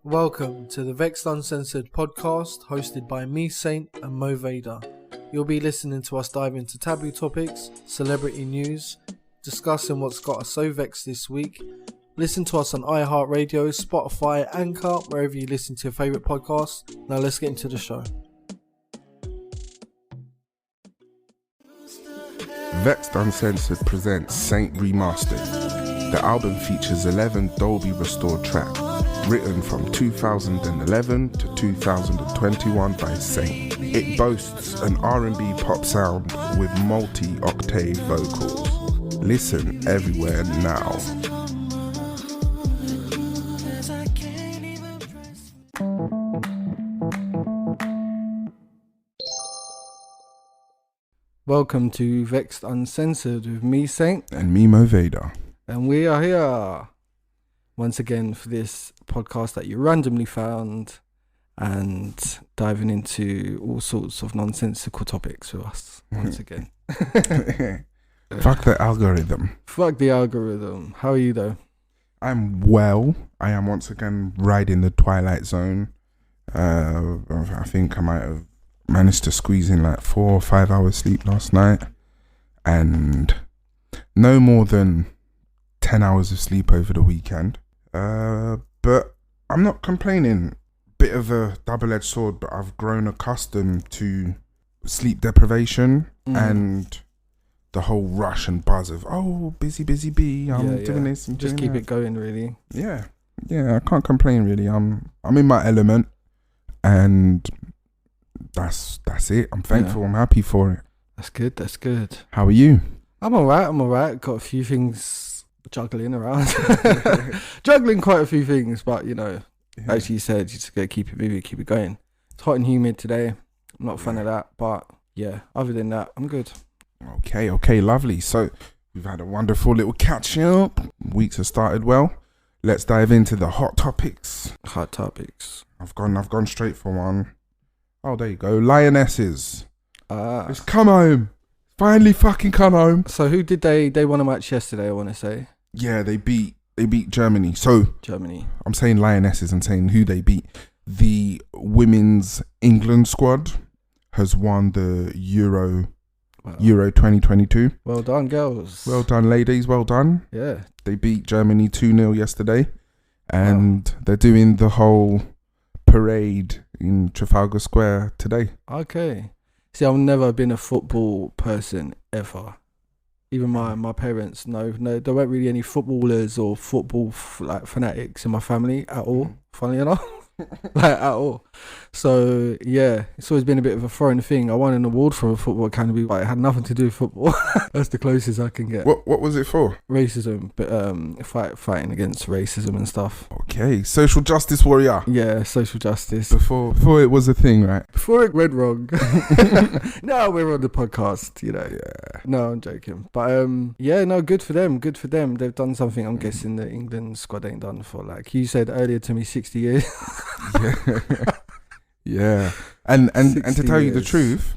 Welcome to the Vexxed Uncensored podcast hosted by me, Saint, and Mo Vader. You'll be listening to us dive into taboo topics, celebrity news, discussing what's got us so vexed this week. Listen to us on iHeartRadio, Spotify, Anchor, wherever you listen to your favourite podcasts. Now let's get into the show. Vexxed Uncensored presents Saint Remastered. The album features 11 Dolby restored tracks, written from 2011 to 2021 by Saint. It boasts an R&B pop sound with multi-octave vocals. Listen everywhere now. Welcome to Vexxed Uncensored with me, Saint. And me, Mo Vader. And we are here once again for this podcast that you randomly found and diving into all sorts of nonsensical topics with us once again. Fuck the algorithm. Fuck the algorithm. How are you though? I'm well. I am once again riding the twilight zone. I think I might have managed to squeeze in like 4 or 5 hours sleep last night, and no more than 10 hours of sleep over the weekend. But I'm not complaining. Bit of a double-edged sword, but I've grown accustomed to sleep deprivation and the whole rush and buzz of, oh, busy bee, I'm doing this and just doing keep that. it going, really. Yeah, I can't complain really. I'm in my element, and that's it. I'm thankful. I'm happy for it. That's good. How are you? I'm alright. Got a few things juggling around. Juggling quite a few things, but as you said, you just gotta keep it moving, keep it going. It's hot and humid today. I'm not a fan of that, but yeah, other than that, I'm good. Okay, lovely. So we've had a wonderful little catch up. Weeks have started well. Let's dive into the hot topics. I've gone straight for one. Oh, there you go. Lionesses. It's come home. Finally fucking come home. So who did they won a match yesterday, I want to say? Yeah, they beat Germany. So Germany. I'm saying Lionesses and saying who they beat. The women's England squad has won the Euro 2022. Well done, girls. Well done, ladies. Well done. Yeah. They beat Germany 2-0 yesterday. And they're doing the whole parade in Trafalgar Square today. Okay. See, I've never been a football person ever. Even my parents, no, there weren't really any footballers or football fanatics in my family at all. Funny enough, at all. So yeah, it's always been a bit of a foreign thing. I won an award from a football academy, but it had nothing to do with football. That's the closest I can get. What was it for? Racism, but fighting against racism and stuff. Okay, social justice warrior. Yeah, social justice. Before it was a thing, right? Before it went wrong. No, we're on the podcast, Yeah. No, I'm joking. But good for them. They've done something I'm guessing the England squad ain't done for, like you said earlier to me, 60 years. Yeah. And to tell you the truth,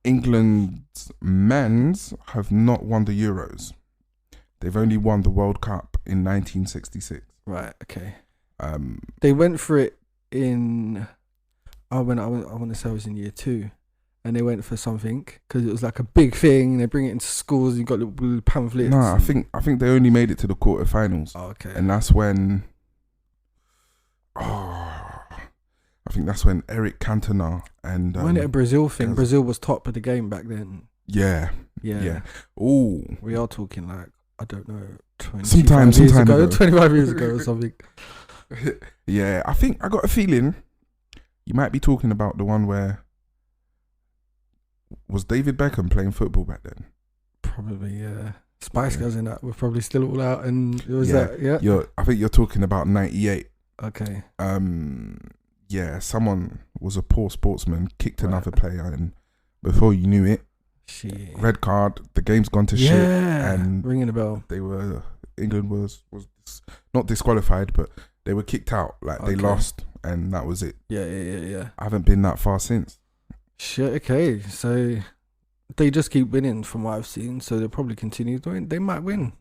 England's men's have not won the Euros. They've only won the World Cup in 1966. Right, okay. They went for it in I want to say I was in year 2, and they went for something because it was like a big thing. They bring it into schools. You got little pamphlets. No, I think they only made it to the quarterfinals. Oh, okay. And that's when I think that's when Eric Cantona and wasn't it a Brazil thing? Brazil was top of the game back then. Yeah. Oh, we are talking like, I don't know, 25 years ago or something. Yeah, I think I got a feeling you might be talking about the one where was David Beckham playing football back then? Probably, yeah. Spice Girls in that were probably still all out, and it was that. Yeah, I think you're talking about 98. Okay. Yeah, someone was a poor sportsman, kicked another player, and before you knew it, red card, the game's gone to shit, and ringing a bell. England was not disqualified, but they were kicked out. Like they lost, and that was it. Yeah. I haven't been that far since. Shit. Okay, so they just keep winning from what I've seen, so they'll probably continue doing. They might win.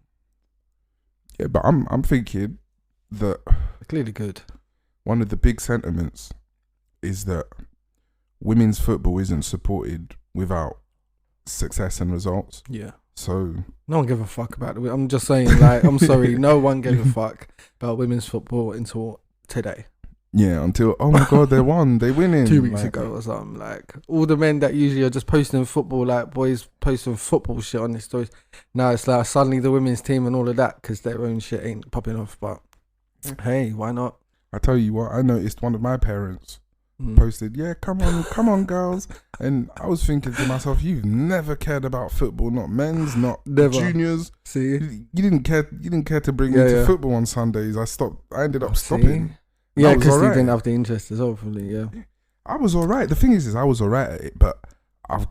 Yeah, but I'm thinking that they're clearly good. one of the big sentiments is that women's football isn't supported without success and results. Yeah. So no one gave a fuck about it. I'm just saying, like, I'm sorry, no one gave a fuck about women's football until today. Yeah, until, oh my God, they won, they winning. 2 weeks ago or something. Like, all the men that usually are just posting football, like boys posting football shit on their stories. Now it's like suddenly the women's team and all of that because their own shit ain't popping off. But hey, why not? I tell you what, I noticed one of my parents posted, yeah, come on, girls. And I was thinking to myself, you've never cared about football, not men's, not juniors. See, you didn't care to bring me to football on Sundays. I ended up stopping. Yeah, because you didn't have the interest as well, probably. Yeah, I was all right. The thing is I was all right at it, but I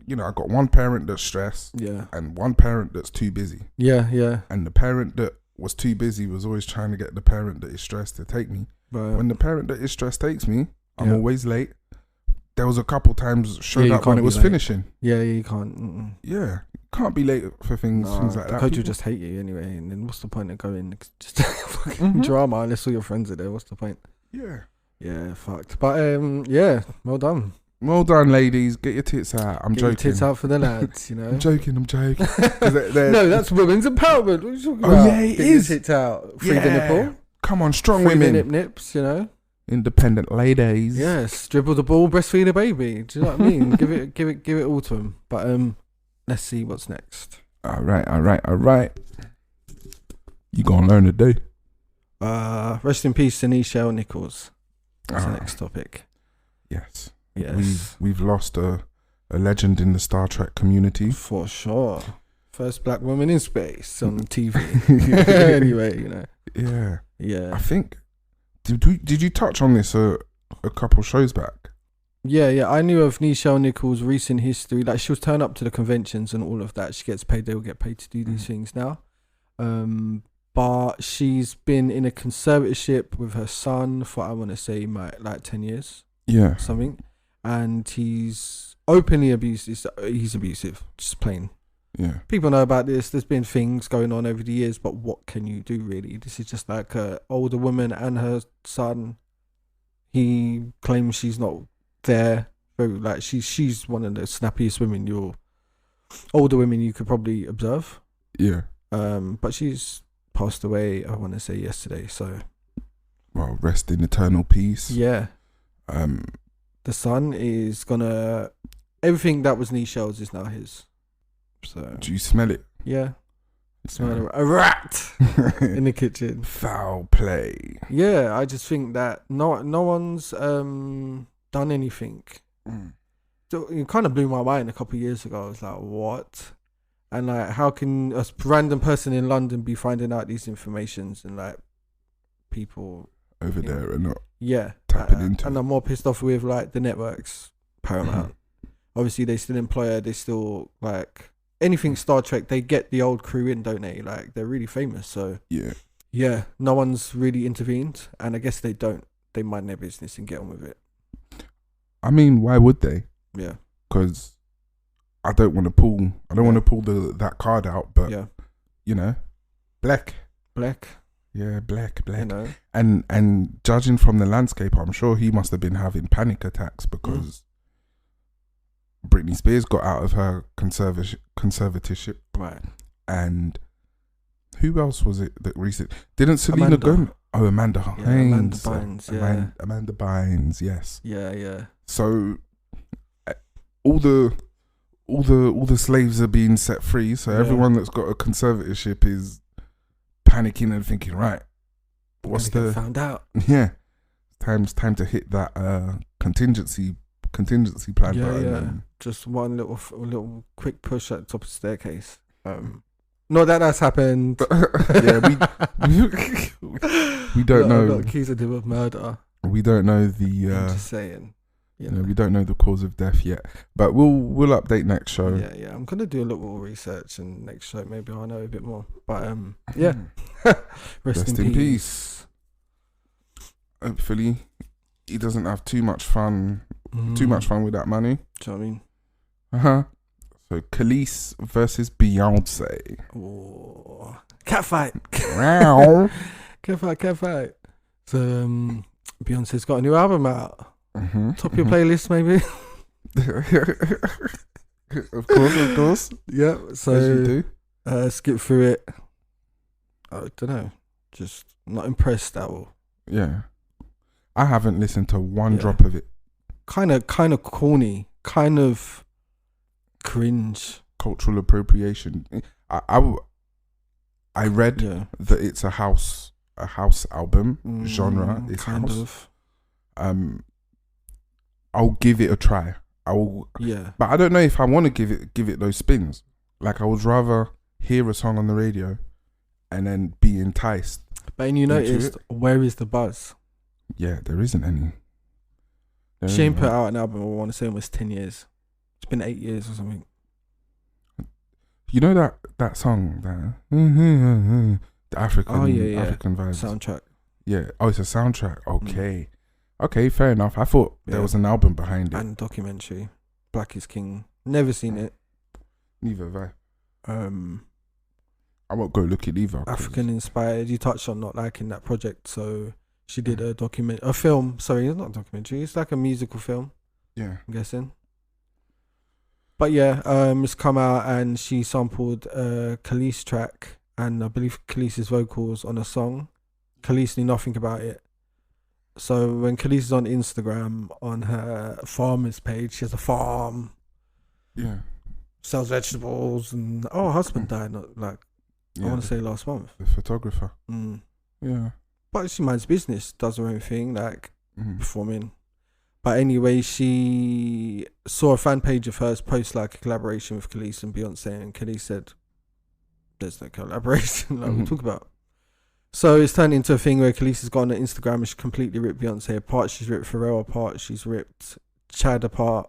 got one parent that's stressed, and one parent that's too busy. Yeah. And the parent that was too busy was always trying to get the parent that is stressed to take me. Right. When the parent that is stressed takes me, I'm always late. There was a couple times showed up when it was finishing. Yeah, you can't. Yeah, you can't be late for things like that. The coach will just hate you anyway, and then what's the point of going? Just fucking drama unless all your friends are there. What's the point? Yeah, fucked. But well done. Well done, ladies. Get your tits out. I'm joking. Get your tits out for the lads, you know. I'm joking. No, that's women's empowerment. What are you talking about? Yeah, it is. Get your tits out. Free the nipple. Come on, strong women. Free the nips, you know. Independent ladies. Yes, dribble the ball, breastfeed a baby. Do you know what I mean? give it all to them. But let's see what's next. All right. You gonna learn today? Rest in peace to Nichelle Nichols. That's the next topic. Yes. We've lost a legend in the Star Trek community for sure. First black woman in space on TV. Anyway, you know. Yeah. I think. Did you touch on this a couple shows back? Yeah. I knew of Nichelle Nichols' recent history. Like, she'll turn up to the conventions and all of that. She gets paid. They will get paid to do these things now. But she's been in a conservatorship with her son for, I want to say, like 10 years. Yeah. Something. And he's openly abusive. He's abusive. Just plain. Yeah. People know about this. There's been things going on over the years, but what can you do really? This is just like an older woman and her son. He claims she's not there. Very, like, she's one of the snappiest women, older women you could probably observe. Yeah. But she's passed away, I want to say yesterday, so. Well, rest in eternal peace. Yeah. The son is gonna, everything that was Nichelle's is now his. So, do you smell it? Yeah. Smell a rat in the kitchen. Foul play. Yeah, I just think that no one's done anything. So it kind of blew my mind a couple of years ago. I was like, what? And like, how can a random person in London be finding out these informations and like people over there are not tapping into? And I'm more pissed off with like the networks, Paramount. Obviously, they still employ her. They still like. Anything Star Trek, they get the old crew in, don't they? Like, they're really famous, so yeah, no one's really intervened, and I guess they don't. They mind their business and get on with it. I mean, why would they? Yeah, because I don't want to pull that card out, but you know, black, yeah, black, you know? and judging from the landscape, I'm sure he must have been having panic attacks because. Britney Spears got out of her conservatorship. Right. And who else was it that recently? Didn't Selena Gomez? Oh, Amanda Bynes. Amanda Bynes, yes. Yeah. So all the slaves are being set free. So everyone that's got a conservatorship is panicking and thinking, right, what's the found out? Yeah. Time to hit that contingency plan button. Yeah. Just one little quick push at the top of the staircase. Not that that's happened. we don't know. I'm not accusing him of murder. We don't know the. I'm just saying. You know, we don't know the cause of death yet, but we'll update next show. Yeah. I'm gonna do a little research, and next show maybe I'll know a bit more. But rest in peace. Hopefully, he doesn't have too much fun. Too much fun with that money. Do you know what I mean? So Kelis versus Beyoncé. Oh, cat fight. Cat fight. So Beyonce's got a new album out. Mm-hmm. Top your playlist, maybe. Of course. Yeah. So As you do. skip through it. I don't know. Just not impressed at all. Yeah. I haven't listened to one Yeah. drop of it. Kind of corny. Kind of cringe. Cultural appropriation. I read Yeah. that it's a house album genre. It's kind house. of. I'll give it a try. Yeah. But I don't know if I want to give it those spins. Like, I would rather hear a song on the radio and then be enticed. But you noticed, where is the buzz? Yeah, there isn't any. She ain't put out an album, I want to say, almost 10 years. It's been 8 years or something. You know that song, the African, African vibes. Soundtrack. Yeah. Oh, it's a soundtrack. Okay. Okay, fair enough. I thought there was an album behind it. And documentary. Black is King. Never seen it. Neither have I. I won't go look it either. African inspired. You touched on not liking that project, so she did a film. Sorry, it's not a documentary. It's like a musical film. Yeah. I'm guessing. But yeah, it's come out and she sampled a Kelis track and I believe Kelis's vocals on a song. Kelis knew nothing about it. So when Kelis is on Instagram on her farmer's page, she has a farm. Yeah. Sells vegetables and her husband died I want to say last month. The photographer. Yeah. But she minds business, does her own thing, performing. But anyway, she saw a fan page of hers post like a collaboration with Kelis and Beyonce, and Kelis said, "There's no collaboration like we talk about." So it's turned into a thing where Kelis has gone on Instagram and she completely ripped Beyonce apart. She's ripped Pharrell apart. She's ripped Chad apart,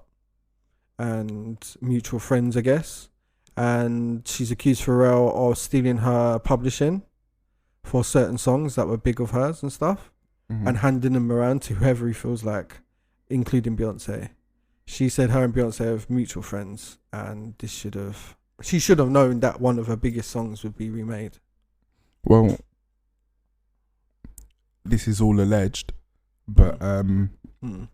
and mutual friends, I guess. And she's accused Pharrell of stealing her publishing for certain songs that were big of hers and stuff, and handing them around to whoever he feels like, including Beyonce. She said her and Beyonce are mutual friends, and she should have known that one of her biggest songs would be remade. Well, this is all alleged, but the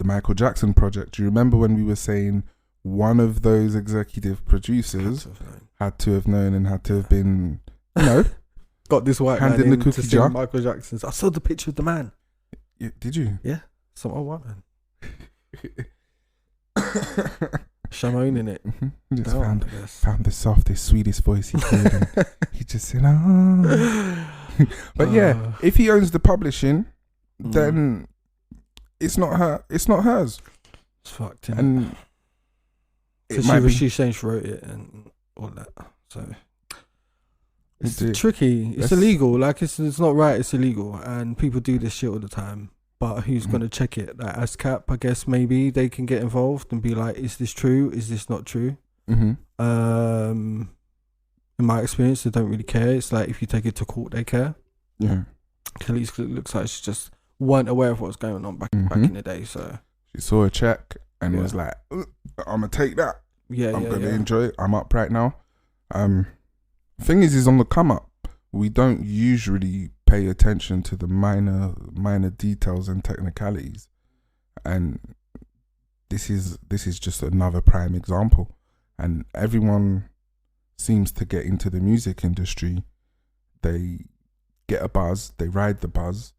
Michael Jackson project, do you remember when we were saying one of those executive producers had to have known and had to have been, got this white hand man in the to cookie sing jar? Michael Jackson's. I saw the picture of the man. Yeah, did you? Yeah, some old white man. Shamone in it. He just found the softest, sweetest voice he could. And he just said, "Oh." But yeah, if he owns the publishing, then it's not her. It's not hers. It's fucked. And she saying she wrote it and all that. So it's tricky. It's illegal. Like it's not right. It's illegal, and people do this shit all the time. But who's gonna check it? Like ASCAP, I guess maybe they can get involved and be like, "Is this true? Is this not true?" In my experience, they don't really care. It's like if you take it to court, they care. Yeah. Kelis looks like she just weren't aware of what was going on back in the day. So she saw a check and was like, "I'm gonna take that. I'm gonna enjoy it. I'm up right now." Thing is on the come up. We don't usually pay attention to the minor details and technicalities, and this is just another prime example. And everyone seems to get into the music industry. They get a buzz, they ride the buzz.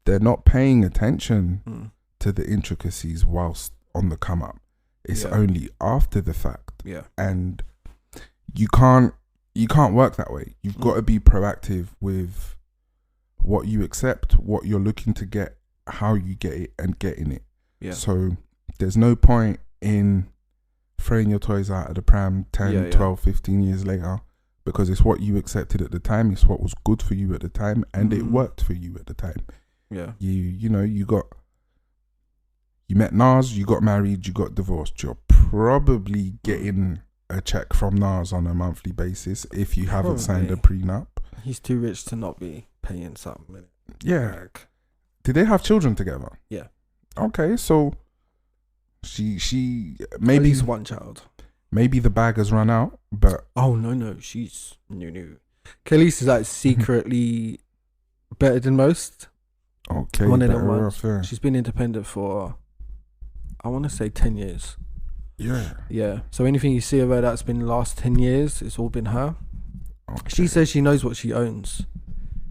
They're not paying attention to the intricacies whilst on the come up. It's only after the fact. Yeah. And you can't work that way. You've got to be proactive with what you accept, what you're looking to get, how you get it, and getting it. Yeah. So there's no point in throwing your toys out of the pram 10, 12, 15 years later, because it's what you accepted at the time. It's what was good for you at the time, and it worked for you at the time. Yeah. You met Nas, you got married, you got divorced. You're probably getting a check from Nas on a monthly basis if you haven't signed a prenup. He's too rich to not be paying something. Yeah. Did they have children together? Yeah. Okay, so she maybe at least one child. Maybe the bag has run out, but no, she's new. Kelis is like secretly better than most. Okay, One of them better ones. off, yeah. She's been independent for, I want to say 10 years. Yeah. Yeah. So anything you see of her that's been the last 10 years, it's all been her. Okay. She says she knows what she owns.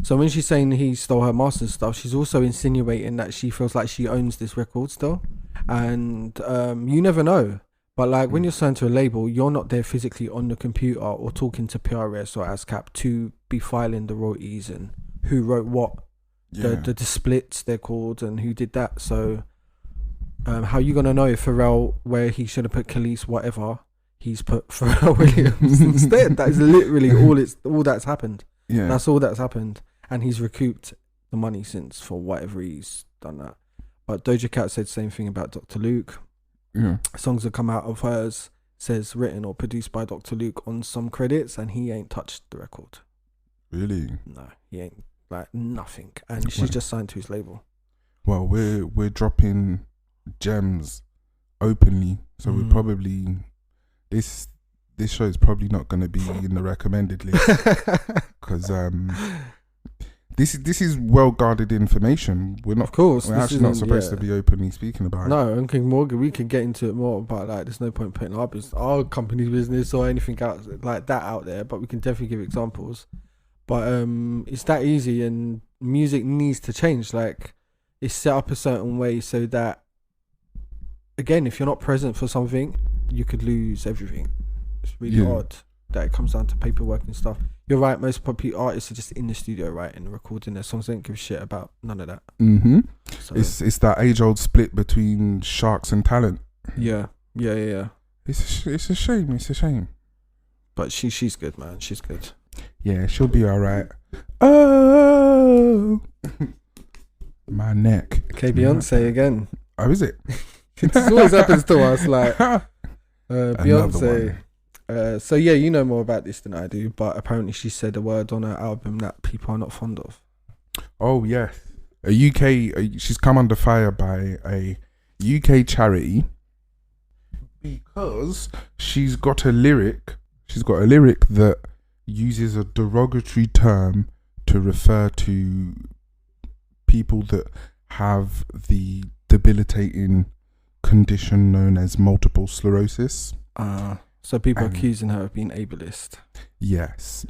So when she's saying he stole her master's stuff, she's also insinuating that she feels like she owns this record still. And you never know. But like when you're signed to a label, you're not there physically on the computer or talking to PRS or ASCAP to be filing the royalties and who wrote what, the splits they're called, and who did that. So how you gonna know if Pharrell, where he should have put Kelis whatever, he's put Pharrell Williams instead? That is literally all that's happened. Yeah. That's all that's happened. And he's recouped the money since for whatever he's done that. But Doja Cat said the same thing about Dr. Luke. Yeah. Songs that come out of hers says written or produced by Dr. Luke on some credits, and he ain't touched the record. Really? No, he ain't, like nothing. And she's just signed to his label. Well, we're dropping gems openly, so we're probably this show is probably not going to be in the recommended list because this is well guarded information. We're not, of course, we're actually not supposed to be openly speaking about it. No, and King Morgan, we could get into it more, but like, there's no point putting our company's business or anything out like that out there. But we can definitely give examples. But it's that easy, and music needs to change. Like, it's set up a certain way so that, again, if you're not present for something, you could lose everything. It's really odd that it comes down to paperwork and stuff. You're right, most popular artists are just in the studio writing and recording their songs. They don't give a shit about none of that. So, it's that age-old split between sharks and talent. Yeah. It's a shame. It's a shame. But she's good, man. She's good. Yeah, she'll be all right. Oh, my neck. Okay, Beyonce again. Oh, is it? It always happens to us, like Beyonce. So yeah, you know more about this than I do, but apparently she said a word on her album that people are not fond of. Oh yes, she's come under fire by a UK charity because she's got a lyric that uses a derogatory term to refer to people that have the debilitating condition known as multiple sclerosis. So people accusing her of being ableist. Yes.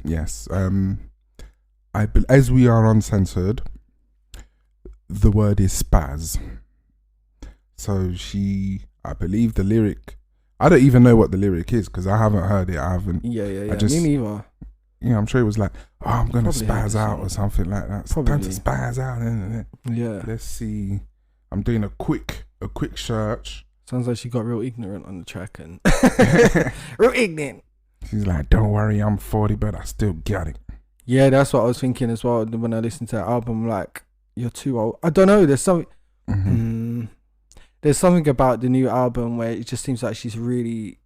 As we are uncensored, the word is spaz. So I believe the lyric, I don't even know what the lyric is because I haven't heard it. I haven't. Yeah. Me neither. Yeah, I'm sure it was like, I'm going to spaz out or something like that. It's Probably. time to spaz out, isn't it? Yeah. Let's see. I'm doing a quick search. Sounds like she got real ignorant on the track and real ignorant. She's like, don't worry, I'm 40, but I still got it. Yeah, that's what I was thinking as well when I listened to that album. Like, you're too old. I don't know. There's something. There's something about the new album where it just seems like she's really.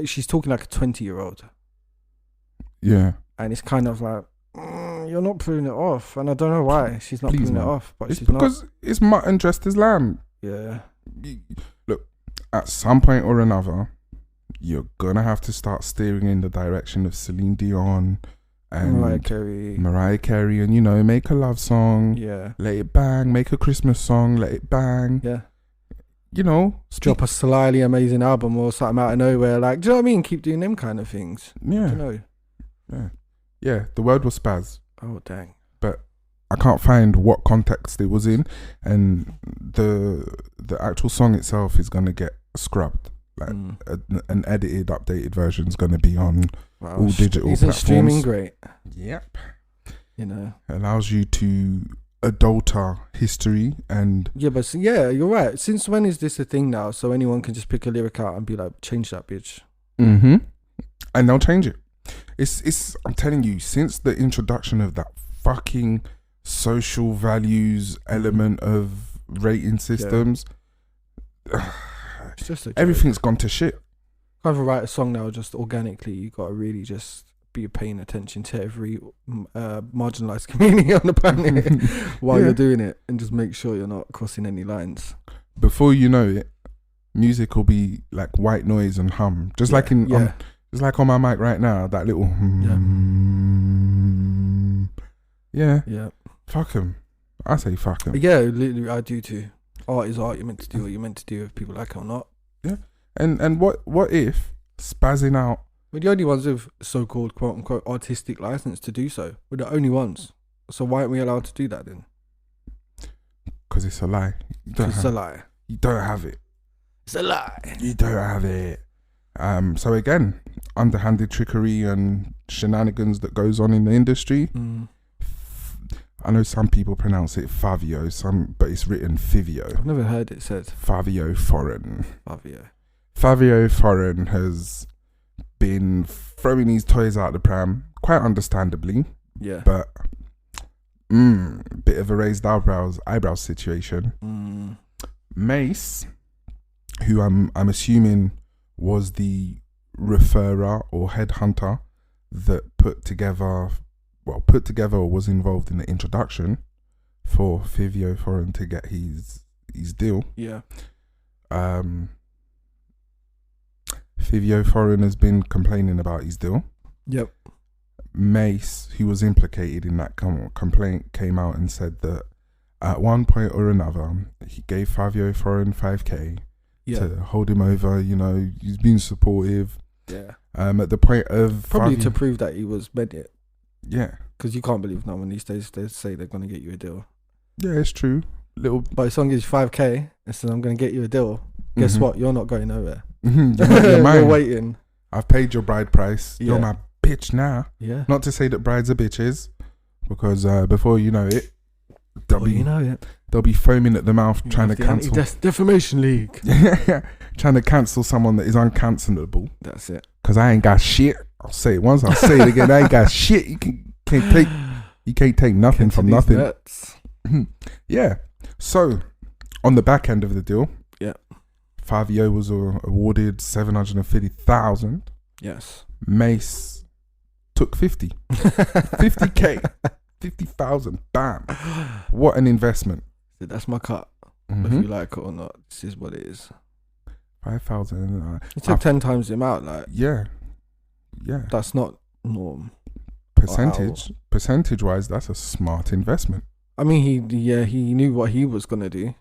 She's talking like a 20-year-old. Yeah. And it's kind of like, you're not pulling it off, and I don't know why she's not pulling it off. But it's she's because it's mutton dressed as lamb. Yeah. Look, at some point or another, you're gonna have to start steering in the direction of Celine Dion and Mariah Carey, and make a love song. Yeah. Let it bang. Make a Christmas song. Let it bang. Yeah. Drop a slightly amazing album or something out of nowhere. Like, do you know what I mean? Keep doing them kind of things. Yeah. I don't know. Yeah. The word was spaz. Oh dang. But I can't find what context it was in, and the actual song itself is gonna get scrubbed. Like an edited, updated version is gonna be on all digital Isn't platforms. streaming great? Yep. Allows you to adulter history and but you're right. Since when is this a thing now? So anyone can just pick a lyric out and be like, change that bitch. And they'll change it. It's I'm telling you, since the introduction of that fucking social values element of rating systems, it's just everything's gone to shit. Can't even write a song now just organically. You gotta really just be paying attention to every marginalized community on the planet while you're doing it, and just make sure you're not crossing any lines. Before you know it, music will be like white noise and hum, just like just like on my mic right now, that little fuck 'em. I say fuck them. Yeah, literally, I do too. Art is art. You're meant to do what you're meant to do, if people like it or not. Yeah. And what if spazzing out? We're the only ones with so-called quote-unquote artistic license to do so. We're the only ones. So why aren't we allowed to do that then? Because it's a lie. It's a lie. You don't have it. It's a lie. You don't have it. So again, underhanded trickery and shenanigans that goes on in the industry. I know some people pronounce it Favio, but it's written Fivio. I've never heard it said. Favio Foreign. Favio Foreign has been throwing these toys out the pram, quite understandably. Yeah. But bit of a raised eyebrow situation. Mace, who I'm assuming was the referrer or headhunter that put together or was involved in the introduction for Fivio Foreign to get his deal. Yeah. Fivio Foreign has been complaining about his deal. Yep. Mace, who was implicated in that complaint, came out and said that at one point or another, he gave Fivio Foreign 5k to hold him over. You know, he's been supportive. Yeah. At the point of probably to prove that he was meant it. Yeah. Because you can't believe no one these days. They say they're gonna get you a deal. Yeah, it's true. But if someone gives you 5k and says I'm gonna get you a deal, guess what? You're not going nowhere. You're waiting. I've paid your bride price. Yeah. You're my bitch now. Yeah. Not to say that brides are bitches, because before you know it, they'll be foaming at the mouth trying to cancel. Defamation League. Trying to cancel someone that is uncancelable. That's it. Because I ain't got shit. I'll say it once. I'll say it again. I ain't got shit. You can't take nothing from nothing. Yeah. So on the back end of the deal, Fivio was awarded 750,000. Yes. Mace took 50k, 50,000. Bam! What an investment. That's my cut. If you like it or not, this is what it is. 5,000. It took 10 times the amount. Like yeah. That's not norm. Percentage wise, that's a smart investment. I mean, he knew what he was gonna do.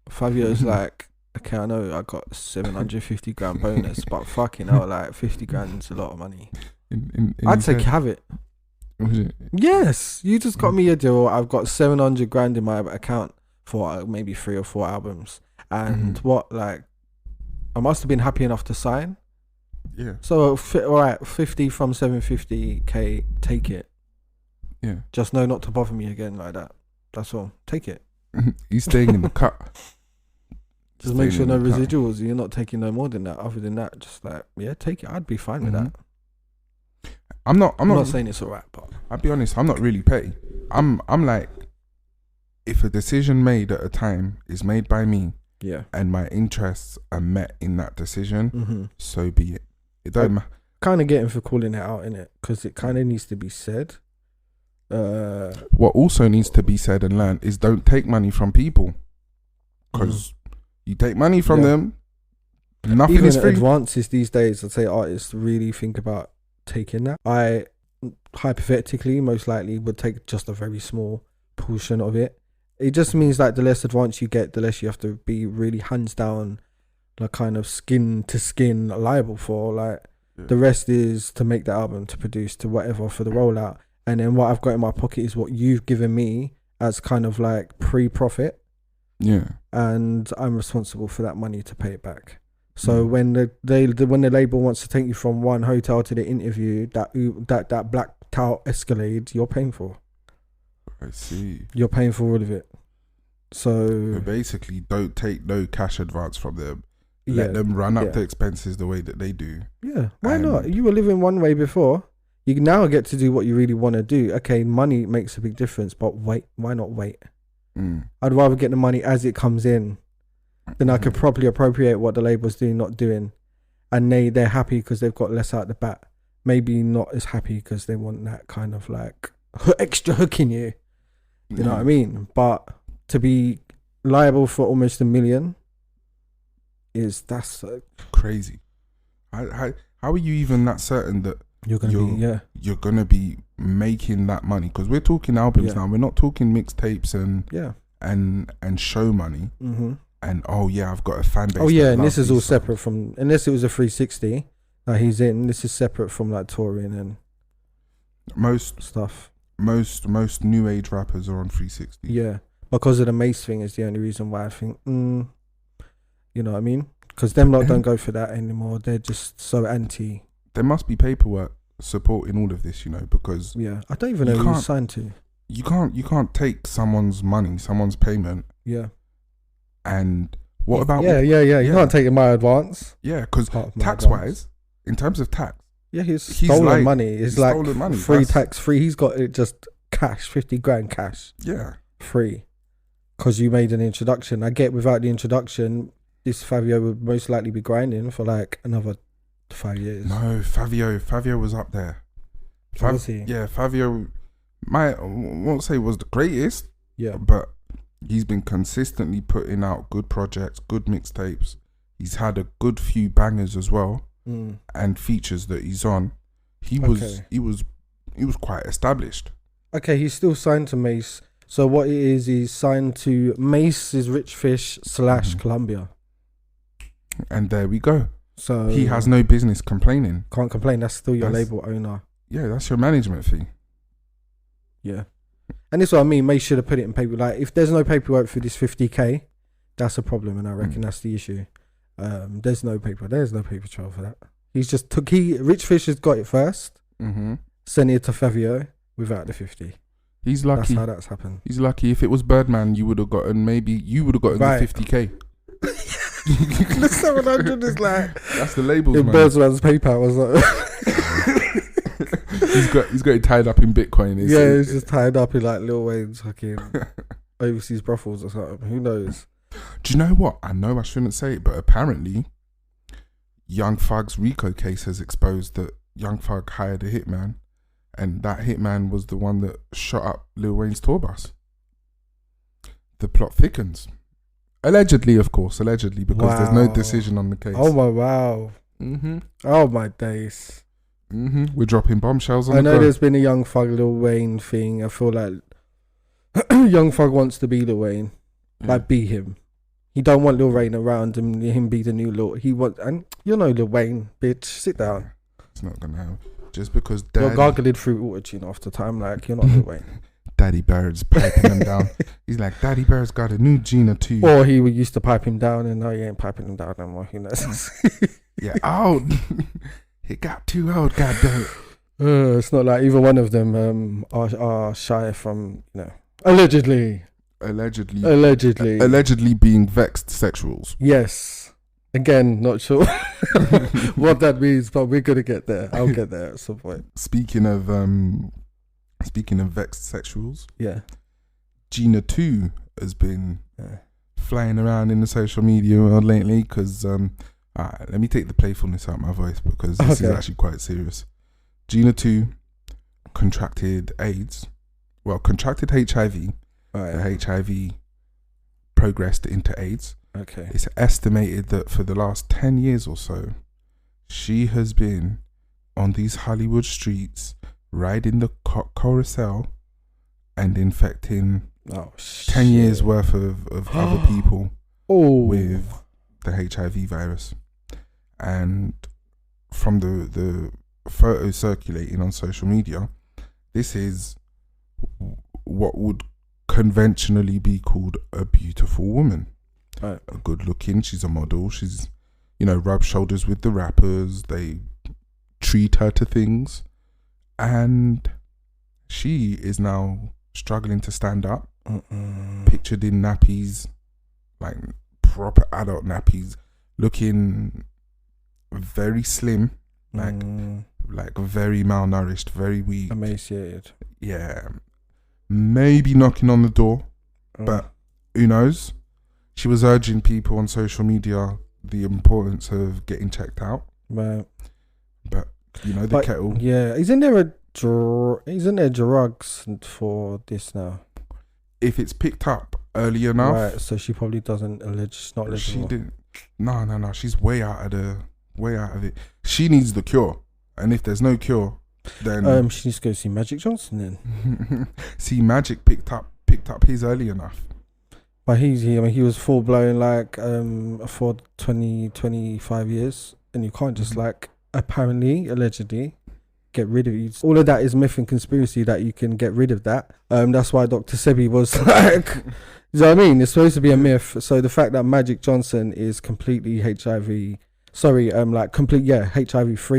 5 years, like, okay, I know I got 750 grand bonus, but fucking hell, like 50 grand is a lot of money. I'd say have it. Yes, you just got me a deal. I've got 700 grand in my account for maybe 3 or 4 albums, and I must have been happy enough to sign. Yeah. So alright, 50 from 750k, take it. Yeah. Just know not to bother me again like that. That's all. Take it. He's staying in the cut. Just make sure no residuals. You're not taking no more than that. Other than that, just take it. I'd be fine with that. I'm not saying it's alright, but I'll be honest, I'm not really petty. I'm like, if a decision made at a time is made by me, and my interests are met in that decision, so be it. It don't matter. Kind of getting for calling it out, innit? Because it kind of needs to be said. What also needs to be said and learned is don't take money from people, because you take money from them, nothing even is free. Advances these days, I'd say artists really think about taking that. I hypothetically most likely would take just a very small portion of it. It just means like the less advanced you get, the less you have to be really hands down, like kind of skin to skin liable for. Like the rest is to make the album, to produce, to whatever for the rollout. And then what I've got in my pocket is what you've given me as kind of like pre-profit. Yeah. And I'm responsible for that money to pay it back. So when the label wants to take you from one hotel to the interview, that blacked out Escalade, you're paying for. I see. You're paying for all of it. So basically, don't take no cash advance from them. Let them run up the expenses the way that they do. Yeah. Why not? You were living one way before. You now get to do what you really want to do. Okay, money makes a big difference, but wait. Why not wait? I'd rather get the money as it comes in. Then I could properly appropriate what the label's doing, not doing. And they're happy because they've got less out the bat. Maybe not as happy because they want that kind of like extra hook in you. You know what I mean? But to be liable for almost $1 million that's crazy. How are you even that certain that you're gonna be making that money, because we're talking albums now. We're not talking mixtapes and show money. Mm-hmm. And I've got a fan base. Oh yeah, and this is all separate from, unless it was a 360 that he's in. This is separate from like touring and most stuff. Most new age rappers are on 360. Yeah, because of the Mace thing is the only reason why I think. You know what I mean? Because them lot don't go for that anymore. They're just so anti. There must be paperwork supporting all of this, because I don't even know who he's signed to. You can't take someone's money, someone's payment. Yeah. And what about You can't take my advance. Yeah, because tax wise, in terms of tax, he's stolen money. It's like stolen money. Free tax free. He's got it just cash, 50 grand cash. Yeah, free. Because you made an introduction. I get without the introduction, this Fabio would most likely be grinding for like another 5 years. No, Fabio was up there. Was he? Yeah, Fabio. I won't say was the greatest. Yeah, but he's been consistently putting out good projects, good mixtapes. He's had a good few bangers as well, and features that he's on. He was quite established. Okay, he's still signed to Mace. So what it is, he's signed to Mace's Rich Fish / Columbia. And there we go. So he has no business complaining. Can't complain. That's still your label owner. Yeah, that's your management fee. Yeah. And this is what I mean. Mace should have put it in paper. Like, if there's no paperwork for this 50K, that's a problem, and I reckon that's the issue. There's no paper trail for that. He's just Rich Fish has got it first, sent it to Fabio without the 50. He's lucky. That's how that's happened. He's lucky. If it was Birdman, you would have gotten the 50K. The 700 is like, that's the labels, in man. Birdman's PayPal was like he's got it tied up in Bitcoin. It's just tied up in like Lil Wayne's fucking overseas brothels or something. Who knows? Do you know what? I know I shouldn't say it, but apparently Young Thug's RICO case has exposed that Young Thug hired a hitman, and that hitman was the one that shot up Lil Wayne's tour bus. The plot thickens. Allegedly, of course. Allegedly, because there's no decision on the case. Oh my wow. Oh my days. We're dropping bombshells on I know there's been a Young Thug Lil Wayne thing. I feel like Young Thug wants to be Lil Wayne. Like, be him. He don't want Lil Wayne around and him be the new Lil. He want, and you know Lil Wayne, bitch. Sit down. It's not gonna happen. Just because you're gargling through autotune after time, like you're not Lil Wayne. Daddy Bird's piping him down. He's like, Daddy Bird's got a new Gina Two. Or he used to pipe him down, and now he ain't piping him down no more. Who knows? Yeah, old. It got too old, goddamn. It's not like either one of them are shy from, allegedly being vexed sexuals. Yes. Again, not sure what that means, but we're gonna get there. I'll get there at some point. Speaking of vexed sexuals, Gina Two has been flying around in the social media world lately because let me take the playfulness out of my voice, because this is actually quite serious. Gina Two contracted AIDS. Well, contracted HIV. The HIV progressed into AIDS. Okay. It's estimated that for the last 10 years or so, she has been on these Hollywood streets, riding the carousel and infecting 10 years worth of other people with the HIV virus. And from the photos circulating on social media, this is what would conventionally be called a beautiful woman. Right. Good looking, she's a model, she's, rub shoulders with the rappers, they treat her to things, and she is now struggling to stand up, pictured in nappies, like proper adult nappies, looking very slim, like very malnourished, very weak, emaciated. Yeah, maybe knocking on the door, but who knows? She was urging people on social media the importance of getting checked out. Right. But the kettle. Yeah, isn't there drugs for this now? If it's picked up early enough, right? So she probably doesn't not eligible. She didn't. No. She's way out of it. She needs the cure, And if there's no cure, then she needs to go see Magic Johnson then. see, Magic picked up his early enough. But he was full blown like for 25 years, and you can't just like apparently, allegedly, get rid of it. All of that is myth and conspiracy that you can get rid of that. That's why Dr. Sebi was like, you know what I mean? It's supposed to be a myth. So the fact that Magic Johnson is completely HIV free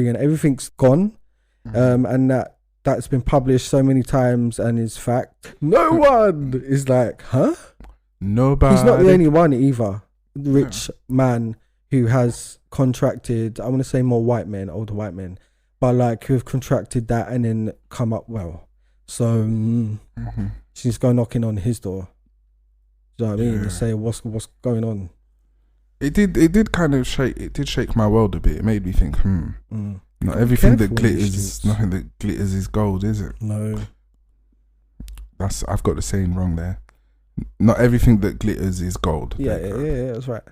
and everything's gone, and that's been published so many times and is fact. No one is like, huh? Nobody. He's not the only one either. Rich man who has contracted, I want to say more older white men, but like who have contracted that and then come up well. So she's go knocking on his door. Do you know what I mean? And say what's going on. It did kind of shake my world a bit. It made me think, not everything that glitters, nothing that glitters is gold, is it? No. I've got the saying wrong there. Not everything that glitters is gold. Yeah, that's right.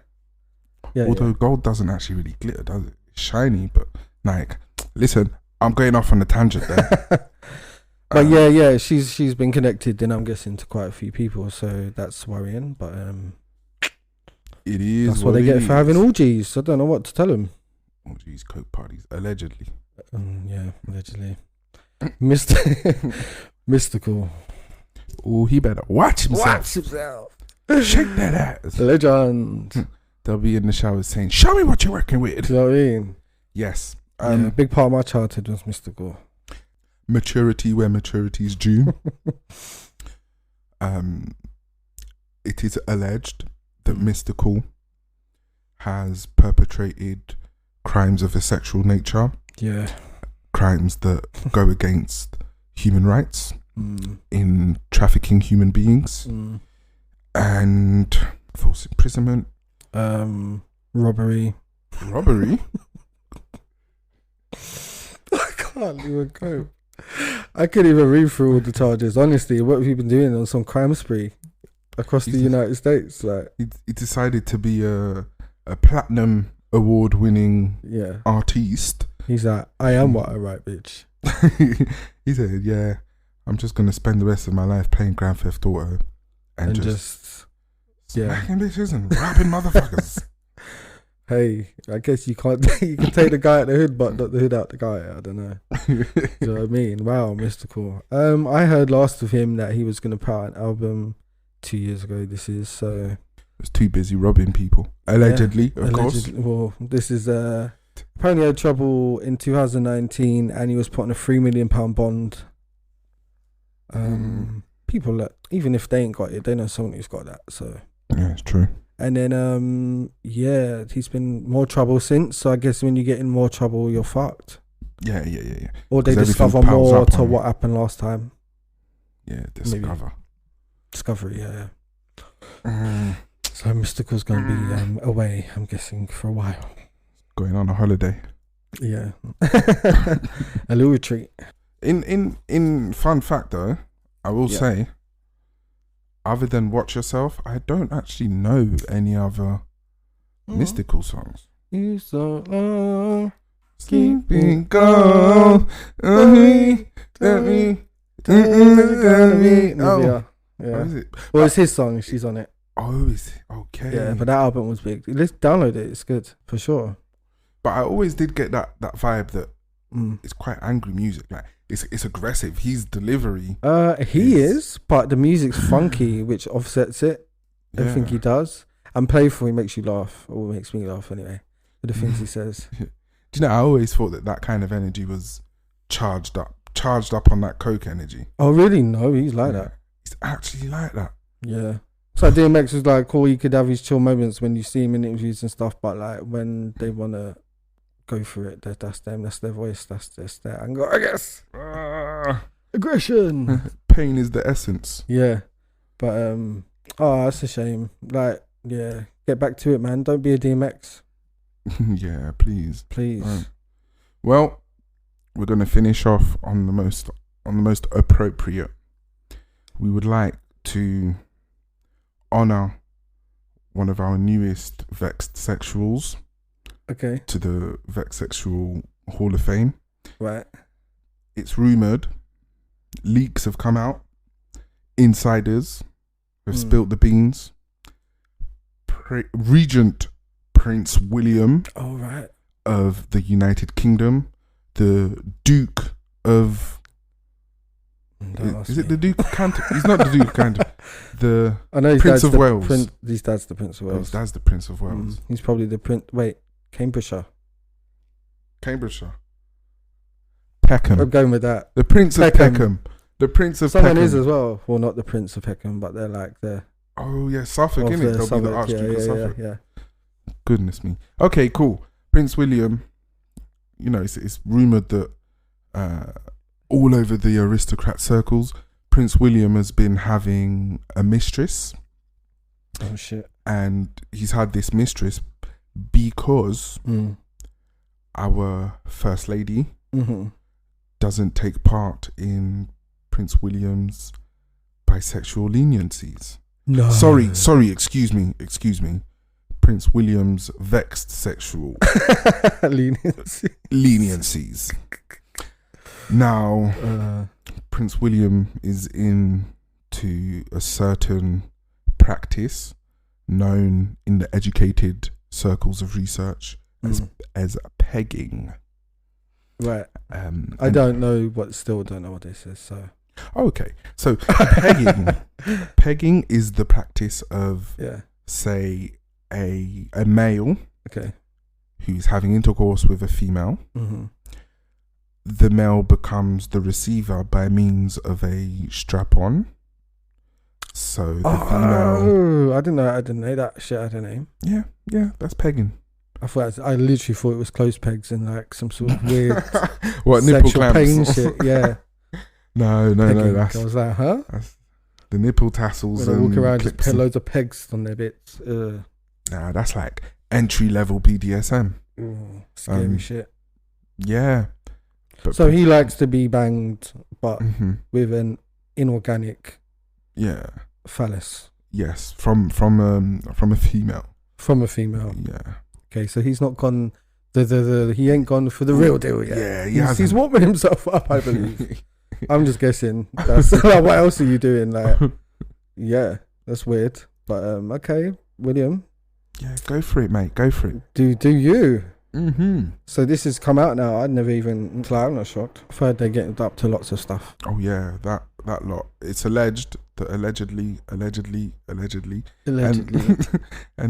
Yeah, although gold doesn't actually really glitter, does it? It's shiny, but like, listen, I'm going off on a tangent there. But she's been connected, then I'm guessing, to quite a few people, so that's worrying. But it is. That's what they get for having orgies. I don't know what to tell them. Orgies, coke parties, allegedly. Yeah, allegedly. Mystikal. Oh, he better watch himself. Shake that ass. Legend. They'll be in the shower saying, "Show me what you're working with." Do you know what I mean? Yes. A big part of my childhood was Mystikal. Maturity where maturity is due. It is alleged that Mystikal has perpetrated crimes of a sexual nature. Yeah. Crimes that go against human rights in trafficking human beings and false imprisonment. Robbery. I can't even cope. I couldn't even read through all the charges. Honestly, what have you been doing on some crime spree across the United States? Like, he decided to be a platinum award-winning artiste. He's like, I am what I write, bitch. He said, "Yeah, I'm just gonna spend the rest of my life playing Grand Theft Auto and just smacking bitches and robbing motherfuckers." Hey, I guess you can take the guy at the hood, but not the hood out the guy. I don't know. Do you know what I mean? Wow, Mystikal. I heard last of him that he was going to put out an album 2 years ago. This is so. Was too busy robbing people. Allegedly, of course. Well, this is apparently had trouble in 2019, and he was put on a £3 million bond. People that even if they ain't got it, they know someone who's got that. So yeah, it's true. And then, he's been more trouble since. So I guess when you get in more trouble, you're fucked. Yeah. Or they discover more to what happened last time. Yeah, discovery, yeah. So Mystikal's going to be away, I'm guessing, for a while. Going on a holiday. Yeah. A little retreat. In fun fact, though, I will say, other than Watch Yourself, I don't actually know any other Mystikal songs. You so long, keeping go, let me. Yeah. What is it? Well, it's his song. She's on it. Oh, is it? Okay. Yeah, but that album was big. Let's download it. It's good for sure. But I always did get that vibe that it's quite angry music. Like it's aggressive. His delivery. He is, but the music's funky, which offsets it. Everything he does. And playful, he makes you laugh, or makes me laugh anyway. With the things he says. Do you know? I always thought that kind of energy was charged up on that coke energy. Oh really? No, he's like that. He's actually like that. Yeah. So DMX was like, cool, he could have his chill moments when you see him in interviews and stuff, but like when they want to go for it, that's them, that's their voice, that's their anger, I guess. Aggression. Pain is the essence. Yeah. But, that's a shame. Like, yeah, get back to it, man. Don't be a DMX. Yeah, please. Please. Well, we're going to finish off on the most appropriate. We would like to honor one of our newest Vexxed sexuals. Okay. To the Vexxed Sexual Hall of Fame. Right. It's rumoured. Leaks have come out. Insiders have spilt the beans. Regent Prince William of the United Kingdom, the Duke of... Is it the Duke of Canterbury? He's not the Duke of Canterbury. I know Prince of Wales. His dad's the Prince of Wales. His dad's the Prince of Wales. He's probably the Prince... Wait, Cambridgeshire. Peckham. I'm going with that. The Prince of Peckham. The Prince of Someone Peckham. is as well. Well, not the Prince of Peckham, but they're like the... Oh, yeah, Suffolk, innit? They'll be the Archduke of Suffolk. Yeah. Goodness me. Okay, cool. Prince William, you know, it's rumoured that all over the aristocrat circles, Prince William has been having a mistress. Oh, shit. And he's had this mistress because our First Lady doesn't take part in Prince William's bisexual leniencies. No. Sorry, excuse me. Prince William's vexed sexual leniencies. Now, Prince William is into a certain practice known in the educated circles of research as pegging. Right. I don't know what this is. So. Okay. So pegging is the practice of, say, a male who's having intercourse with a female. The male becomes the receiver by means of a strap-on. So the female... I didn't know that shit had a name. Yeah, that's pegging. I literally thought it was clothes pegs and like some sort of weird what, nipple clamps? Pain shit. Yeah. No. That's, I was like, huh? That's the nipple tassels. When they walk around, just put loads of pegs on their bits. Nah, that's like entry-level BDSM. Ooh, scary shit. Yeah. But so he likes to be banged, but with an inorganic phallus. Yes, from a female. From a female. Yeah. Okay, so he's not gone. He ain't gone for the real deal yet. Yeah, he's warming himself up, I believe. I'm just guessing. That's like, what else are you doing? Like, yeah, that's weird. But okay, William. Yeah, go for it, mate. Go for it. Do you? So this has come out now. I'd never even. I'm not shocked. I've heard they're getting up to lots of stuff. Oh yeah, that lot. It's alleged that allegedly, and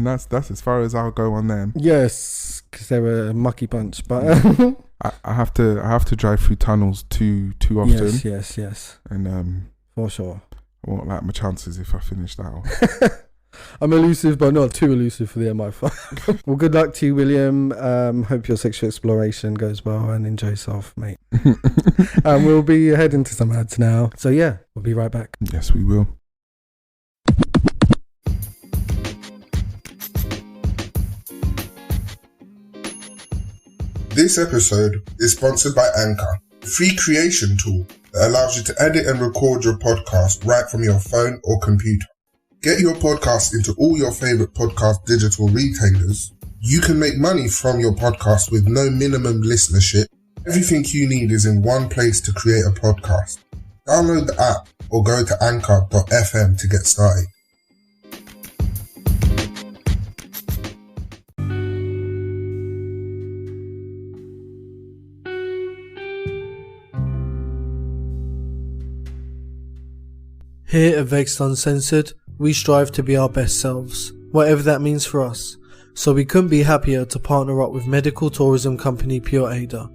that's as far as I'll go on them. Yes, because they're a mucky bunch. But I have to drive through tunnels too often. Yes. And for sure. I won't like my chances if I finish that one. I'm elusive, but not too elusive for the MI5. Well, good luck to you, William. Hope your sexual exploration goes well and enjoy yourself, mate. We'll be heading to some ads now. So yeah, we'll be right back. Yes, we will. This episode is sponsored by Anchor, a free creation tool that allows you to edit and record your podcast right from your phone or computer. Get your podcast into all your favorite podcast digital retailers. You can make money from your podcast with no minimum listenership. Everything you need is in one place to create a podcast. Download the app or go to anchor.fm to get started. Here at Vexxed Uncensored, we strive to be our best selves, whatever that means for us. So we couldn't be happier to partner up with medical tourism company Pure Ada.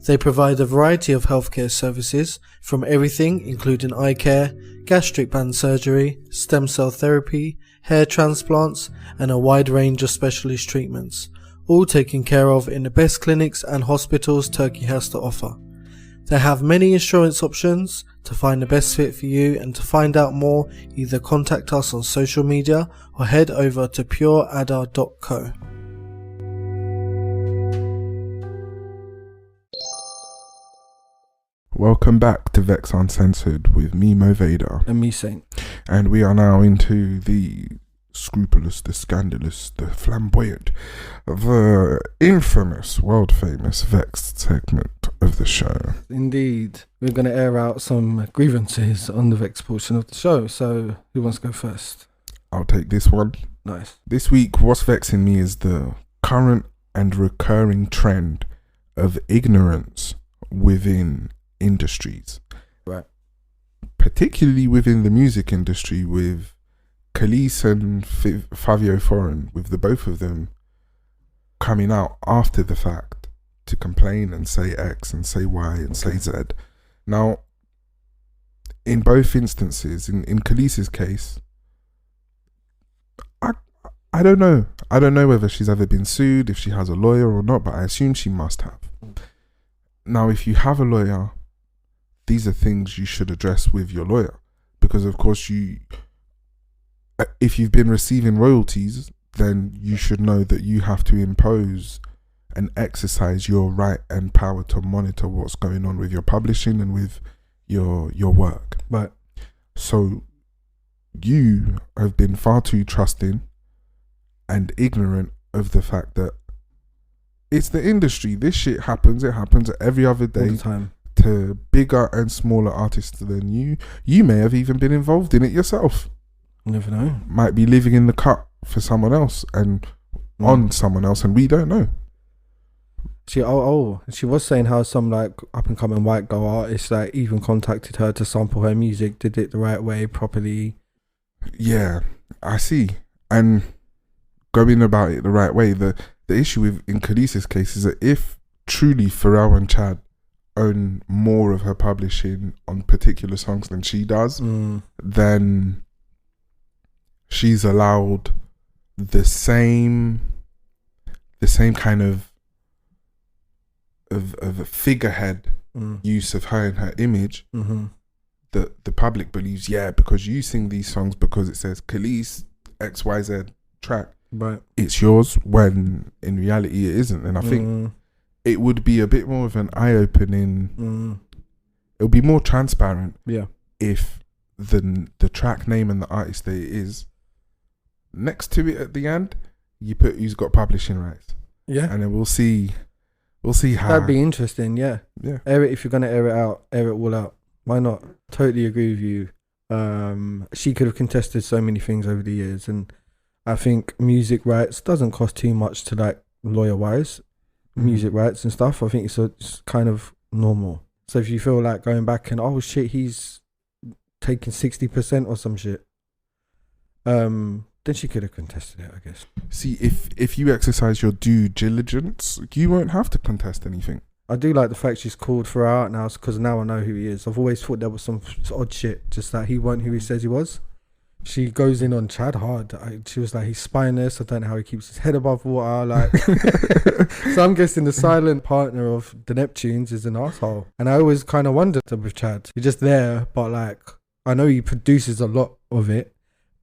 They provide a variety of healthcare services, from everything including eye care, gastric band surgery, stem cell therapy, hair transplants, and a wide range of specialist treatments, all taken care of in the best clinics and hospitals Turkey has to offer. They have many insurance options to find the best fit for you, and to find out more, either contact us on social media or head over to pureada.co. Welcome back to Vexxed Uncensored with me, Mo Vader. And me, Saint. And we are now into the scrupulous, the scandalous, the flamboyant, the infamous, world famous Vexxed segment of the show. Indeed. We're going to air out some grievances on the Vexxed portion of the show. So who wants to go first? I'll take this one. Nice. This week, what's vexing me is the current and recurring trend of ignorance within industries. Right. Particularly within the music industry, with Kelis and Fabio Foreign, with the both of them coming out after the fact to complain and say X and say Y and say Z. Now, in both instances, in Kelis's case, I don't know. I don't know whether she's ever been sued, if she has a lawyer or not, but I assume she must have. Now, if you have a lawyer, these are things you should address with your lawyer, because of course if you've been receiving royalties, then you should know that you have to impose and exercise your right and power to monitor what's going on with your publishing and with your work. Right. So you have been far too trusting and ignorant of the fact that it's the industry. This shit happens. It happens every other day. All the time. To bigger and smaller artists than you. You may have even been involved in it yourself. You never know. Might be living in the cut for someone else and on someone else, and we don't know. She was saying how some like up and coming white girl artists like even contacted her to sample her music, did it the right way, properly. Yeah, I see. And going about it the right way, the issue in Kelis's case is that if truly Pharrell and Chad own more of her publishing on particular songs than she does, then she's allowed the same kind of a figurehead use of her and her image that the public believes, because you sing these songs because it says Kelis XYZ track, right, it's yours, when in reality it isn't. And I think it would be a bit more of an eye-opening, it would be more transparent if the track name and the artist that it is, next to it at the end, you put who's got publishing rights. Yeah. And then we'll see how. That'd be interesting, yeah. Air it, if you're going to air it out, air it all out. Why not? Totally agree with you. She could have contested so many things over the years, and I think music rights doesn't cost too much to like lawyer-wise. Music rights and stuff, I think it's kind of normal. So if you feel like going back and oh shit, he's taking 60% or some shit, then she could have contested it, I guess. See, if you exercise your due diligence, you won't have to contest anything. I do like the fact she's called for out now, because now I know who he is. I've always thought there was some odd shit, just that he wasn't who he says he was. She goes in on Chad hard. She was like, he's spineless. I don't know how he keeps his head above water. Like, so I'm guessing the silent partner of the Neptunes is an asshole. And I always kind of wondered with Chad. You're just there, but like, I know he produces a lot of it,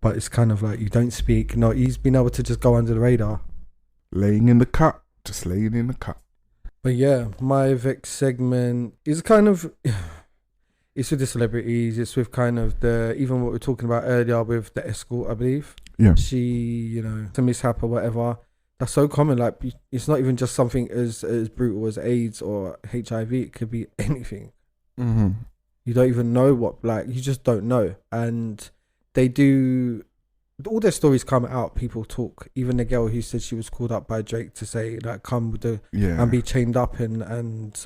but it's kind of like you don't speak. No, he's been able to just go under the radar. Laying in the cut. Just laying in the cut. But yeah, my Vex segment is kind of... It's with the celebrities. It's with kind of even what we were talking about earlier with the escort, I believe. Yeah. She, it's a mishap or whatever. That's so common. Like, it's not even just something as brutal as AIDS or HIV. It could be anything. Mm-hmm. You don't even know what, like, you just don't know. And they do, all their stories come out. People talk. Even the girl who said she was called up by Drake to say, like, come with the, and be chained up and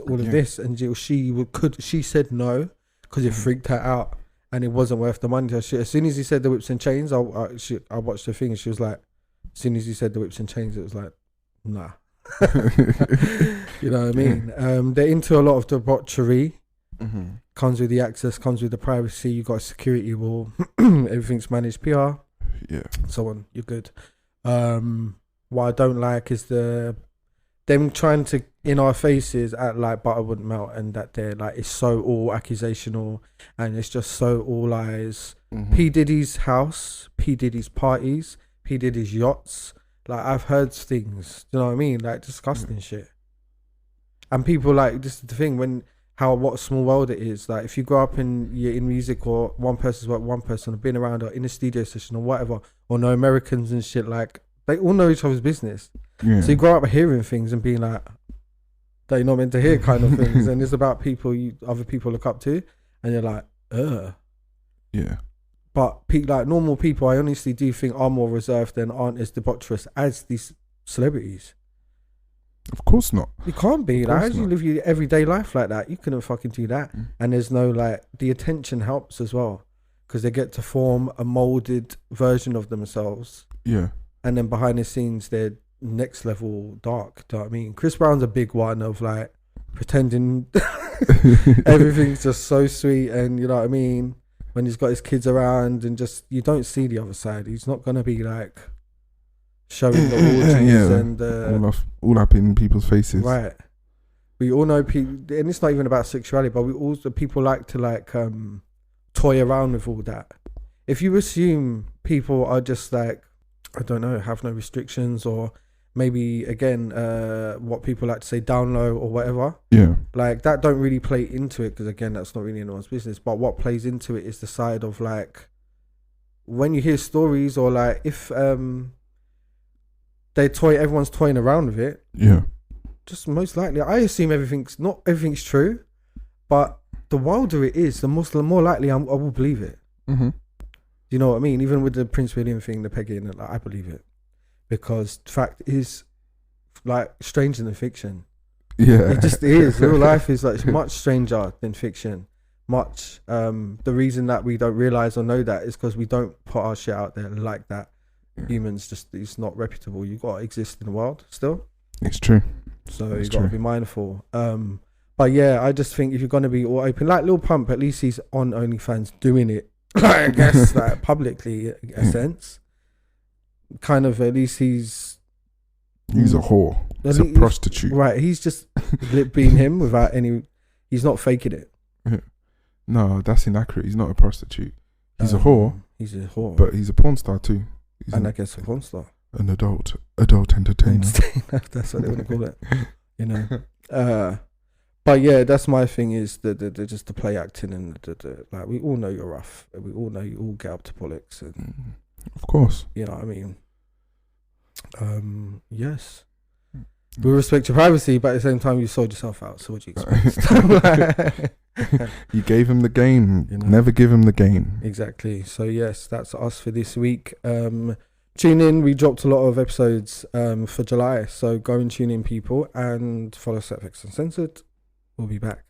all of this. And she said no. Because it freaked her out and it wasn't worth the money. As soon as he said the whips and chains, I watched the thing and she was like, as soon as he said the whips and chains, it was like, nah. You know what I mean? They're into a lot of debauchery. Comes with the access, comes with the privacy. You got a security wall. Everything's managed PR. Yeah. So on. You're good. What I don't like is them trying to in our faces act like butter wouldn't melt, and that they're like, it's so all accusational and it's just so all lies. P Diddy's house, P Diddy's parties, P Diddy's yachts, like I've heard things, you know what I mean, like disgusting shit. And people, like, this is the thing, when what a small world it is. Like if you grow up in music, or one person's worked one person, or been around, or in a studio session or whatever, or know Americans and shit, like they all know each other's business. Yeah. So you grow up hearing things and being like, that you're not meant to hear kind of things. And it's about people other people look up to, and you're like, ugh. Yeah. But like normal people, I honestly do think are more reserved and aren't as debaucherous as these celebrities. Of course not. You can't be. Like, as you live your everyday life like that, you couldn't fucking do that. And there's no, like, the attention helps as well, because they get to form a molded version of themselves. Yeah. And then behind the scenes, they're next level dark. Do you know what I mean? Chris Brown's a big one of, like, pretending everything's just so sweet, and you know what I mean? When he's got his kids around, and just, you don't see the other side. He's not going to be, like, showing the orgies and all up in people's faces. Right. We all know people, and it's not even about sexuality, but people like to like toy around with all that. If you assume people are just like, I don't know, have no restrictions, or maybe again what people like to say, down low or whatever, like that don't really play into it, because again, that's not really anyone's business. But what plays into it is the side of like, when you hear stories, or like if everyone's toying around with it. Yeah. Just most likely, I assume not everything's true, but the wilder it is, the more likely I will believe it. Mm-hmm. You know what I mean? Even with the Prince William thing, the pegging, like, I believe it, because fact is like stranger than fiction. Yeah, it just is. Real life is like much stranger than fiction. Much. The reason that we don't realize or know that is because we don't put our shit out there like that. Humans just, it's not reputable. You got to exist in the world still. It's true. So you got to be mindful. But yeah, I just think if you're going to be all open, like Lil Pump, at least he's on OnlyFans doing it, I guess, like publicly, in a sense. Kind of, at least he's a whore. He's a prostitute. Right, he's just being him without any, he's not faking it. No, that's inaccurate. He's not a prostitute. He's a whore. He's a whore. But he's a porn star too. And I guess a porn star. An adult entertainer. That's what they want to call it. You know. But yeah, that's my thing, is the just the play acting, and like, we all know you're rough. We all know you all get up to bollocks, and of course. You know what I mean? Yes. We respect your privacy, but at the same time you sold yourself out, so what do you expect? You gave him the game. You know? Never give him the game. Exactly. So yes, that's us for this week. Tune in. We dropped a lot of episodes for July, so go and tune in, people, and follow us at Vexxed Uncensored. We'll be back.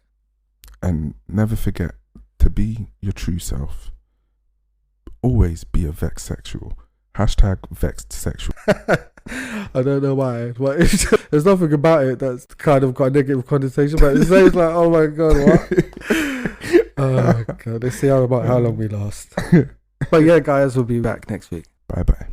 And never forget to be your true self. Always be a vexed sexual. #vexed sexual. I don't know why, but there's nothing about it that's kind of got a negative connotation, but it says like, oh my god, what? Oh god, let's see how long we last. But yeah, guys, we'll be back next week. Bye bye.